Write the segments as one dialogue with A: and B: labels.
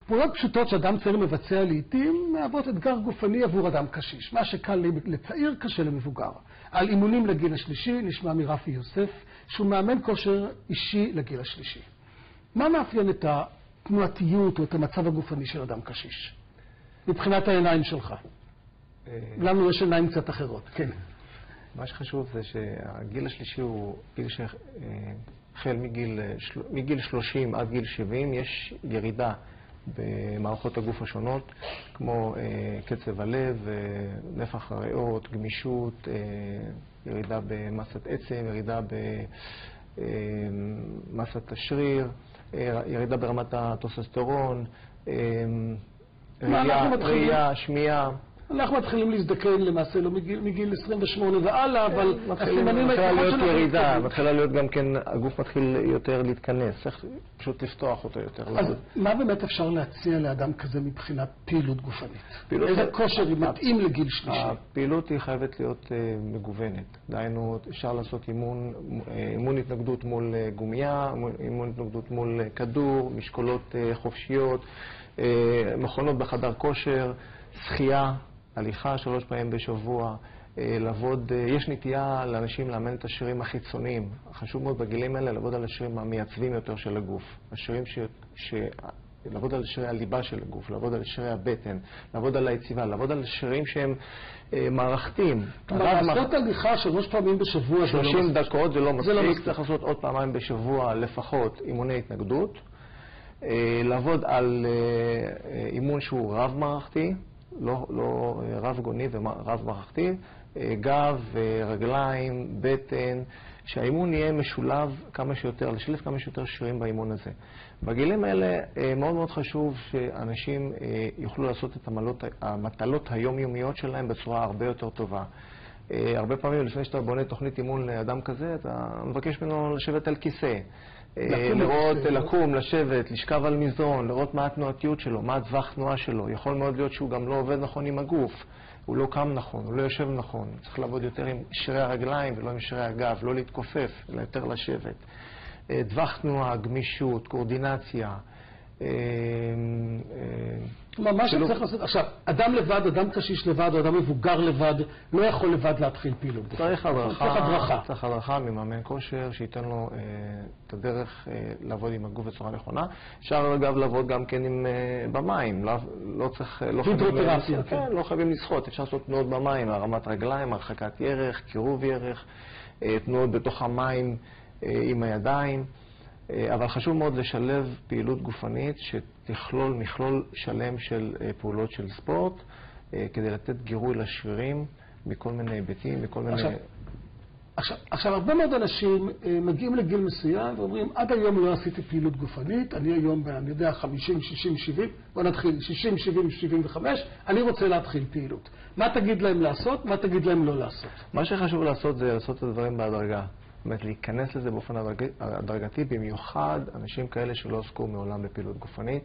A: פעולות פשוטות שאדם צעיר מבצע לעתים מהוות אתגר גופני עבור אדם קשיש. מה שקל לצעיר קשה למבוגר. על אימונים לגיל השלישי נשמע מרפי יוסף, שהוא מאמן כושר אישי לגיל השלישי. מה מאפיין את התנועתיות או את המצב הגופני של אדם קשיש? מבחינת העיניים שלך. לנו יש עיניים קצת אחרות, כן.
B: מה שחשוב זה שהגיל השלישי הוא גיל שהחל מגיל 30 עד גיל 70 יש ירידה במערכות הגוף השונות, כמו קצב הלב, נפח הריאות, גמישות, ירידה במסת עצם, ירידה במסת השריר, ירידה ברמת הטוסטסטרון, ראייה, שמיעה.
A: אנחנו מתחילים להזדקן למעשה לא מגיל 28 והלאה, אבל הסימנים
B: מתחילה להיות ירידה, מתחילה להיות גם כן, הגוף מתחיל יותר להתכנס, צריך פשוט לפתוח אותו יותר.
A: אז מה באמת אפשר להציע לאדם כזה מבחינת פעילות גופנית? איזה כושר מתאים לגיל שלישי?
B: הפעילות היא חייבת להיות מגוונת. דהיינו, אפשר לעשות אימון התנגדות מול גומייה, אימון התנגדות מול כדור, משקולות חופשיות, מכונות בחדר כושר, שחייה, הליכה 3 פעמים בשבוע, לעבוד, יש נטייה לאנשים לאמן את השרירים החיצוניים. חשוב מאוד בגילים האלה לעבוד על השרירים המייצבים יותר של הגוף. השרירים לעבוד על שרירי הליבה של הגוף, לעבוד על שרירי הבטן, לעבוד על היציבה, לעבוד על שרירים שהם מערכתיים.
A: לעשות הליכה 3 פעמים בשבוע
B: 30 דקות זה לא מספיק, צריך לעשות עוד פעמיים בשבוע לפחות אימוני התנגדות. לעבוד על אימון שהוא רב-מערכתי, לא רב-גוני ורב-מערכתי, גב, רגליים, בטן, שהאימון יהיה משולב כמה שיותר, לשלב כמה שיותר שרירים באימון הזה. בגילים האלה מאוד מאוד חשוב שאנשים יוכלו לעשות את המטלות היומיומיות שלהם בצורה הרבה יותר טובה. הרבה פעמים לפני שאתה בונה תוכנית אימון לאדם כזה, אתה מבקש ממנו לשבת על כיסא. לקום, לשבת, לשכב על מזרון, לראות מה התנועתיות שלו, מה הטווח תנועה שלו. יכול מאוד להיות שהוא גם לא עובד נכון עם הגוף, הוא לא קם נכון, הוא לא יושב נכון. צריך לעבוד יותר עם שרירי הרגליים ולא עם שרירי הגב, לא להתכופף, אלא יותר לשבת. טווח תנועה, גמישות, קואורדינציה.
A: מה שצריך לעשות, עכשיו, אדם לבד, אדם קשיש לבד, או אדם מבוגר לבד, לא יכול לבד להתחיל פעילות.
B: צריך הדרכה. צריך הדרכה ממאמן כושר, שייתן לו את הדרך לעבוד עם הגוף בצורה נכונה. אפשר אגב לעבוד גם כן במים, לא צריך, לא חייבים לשחות, אפשר לעשות תנועות במים, הרמת רגליים, הרחקת ירך, קירוב ירך, תנועות בתוך המים עם הידיים. אבל חשוב מאוד לשלב פעילות גופנית שתכלול מכלול שלם של פעולות של ספורט, כדי לתת גירוי לשרירים מכל מיני היבטים, מכל מיני...
A: עכשיו, הרבה מאוד אנשים מגיעים לגיל מסוים ואומרים, עד היום לא עשיתי פעילות גופנית, אני היום, אני יודע, 50, 60, 70, בוא נתחיל, 60, 70, 75, אני רוצה להתחיל פעילות. מה תגיד להם לעשות? מה תגיד להם לא לעשות?
B: מה שחשוב לעשות זה לעשות את הדברים בהדרגה. זאת אומרת, להיכנס לזה באופן הדרגתי, במיוחד אנשים כאלה שלא עסקו מעולם בפעילות גופנית,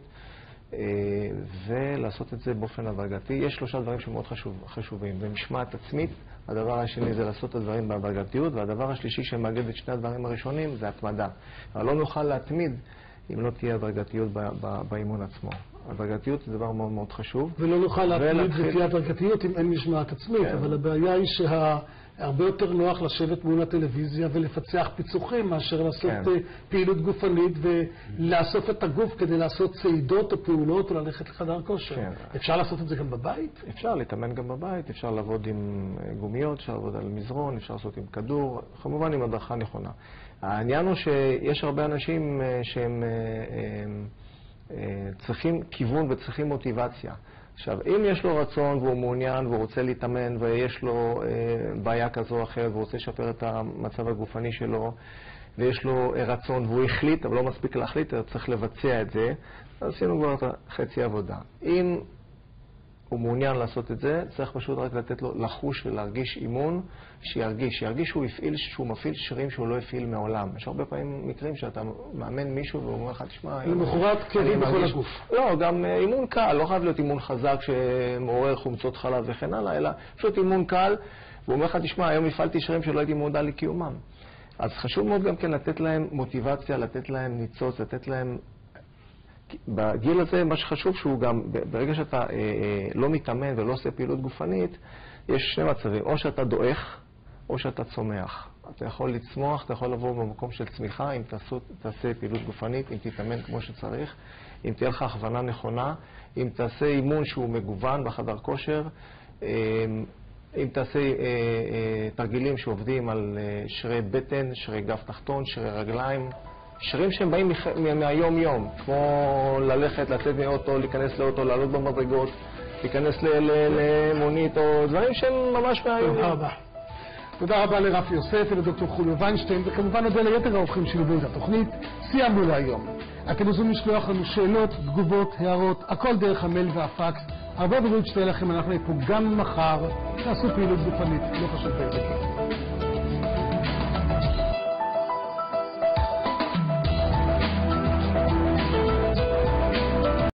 B: ולעשות את זה באופן הדרגתי. יש 3 דברים שמאוד חשובים. במשמעת עצמית, הדבר השני זה לעשות את הדברים בהדרגתיות, והדבר השלישי שמאגד את 2 הדברים הראשונים זה התמדה. אבל לא נוכל להתמיד אם לא תהיה הדרגתיות באימון עצמו. הדרגתיות זה דבר מאוד מאוד חשוב.
A: ולא נוכל להתמיד ותהיה הדרגתיות אם אין משמעת עצמית, אבל הבעיה היא הרבה יותר נוח לשבת מול הטלוויזיה ולפצח פיצוחים מאשר לעשות פעילות גופנית ולאסוף את הגוף כדי לעשות צעידות או פעולות או ללכת לחדר כושר. אפשר לעשות את זה גם בבית?
B: אפשר להתאמן גם בבית, אפשר לעבוד עם גומיות, אפשר לעבוד על מזרון, אפשר לעשות עם כדור, כמובן עם הדרכה נכונה. העניין הוא שיש הרבה אנשים שהם צריכים כיוון וצריכים מוטיבציה. עכשיו, אם יש לו רצון והוא מעוניין והוא רוצה להתאמן ויש לו בעיה כזו או אחרת והוא רוצה לשפר את המצב הגופני שלו ויש לו רצון והוא החליט, אבל לא מספיק להחליט, צריך לבצע את זה, אז עשינו כבר את חצי עבודה. אם הוא מעוניין לעשות את זה, צריך פשוט רק לתת לו לחוש ולהרגיש אימון, שירגיש שהוא מפעיל שרירים שהוא לא הפעיל מעולם. יש הרבה פעמים מקרים שאתה מאמן מישהו והוא אומר לך, תשמע...
A: למחרת כאבים בכל הגוף.
B: לא, גם אימון קל, לא חייב להיות אימון חזק שמעורר חומצות חלב וכן הלאה, אלא פשוט אימון קל, והוא אומר לך, תשמע, היום הפעלתי שרירים שלא הייתי מודע לקיומם. אז חשוב מאוד גם כן לתת להם מוטיבציה, לתת להם ניצוץ, לתת להם בגיל הזה מה שחשוב שהוא גם, ברגע שאתה לא מתאמן ולא עושה פעילות גופנית, יש שני מצבים, או שאתה דועך, או שאתה צומח. אתה יכול לצמוח, אתה יכול לבוא במקום של צמיחה, אם תעשה פעילות גופנית, אם תתאמן כמו שצריך, אם תהיה לך הכוונה נכונה, אם תעשה אימון שהוא מגוון בחדר כושר, אם תעשה תרגילים שעובדים על שרי בטן, שרי גב תחתון, שרי רגליים, שרירים שהם באים מהיום-יום, כמו ללכת, לצאת מאוטו, להיכנס לאוטו, לעלות במדרגות, להיכנס למונית, או דברים שהם ממש מהיום.
A: תודה רבה. תודה רבה לרפי יוסף ולדוקטור חוליו ויינשטיין, וכמובן נודה ליתר האורחים שליוו את התוכנית. סיימנו להיום. אתם מוזמנים לשלוח לנו שאלות, תגובות, הערות, הכל דרך המייל והפקס. הרבה בריאות שתהיה לכם, אנחנו נהיה פה גם מחר. תעשו פעילות גופנית, לא חשוב באיזה גיל.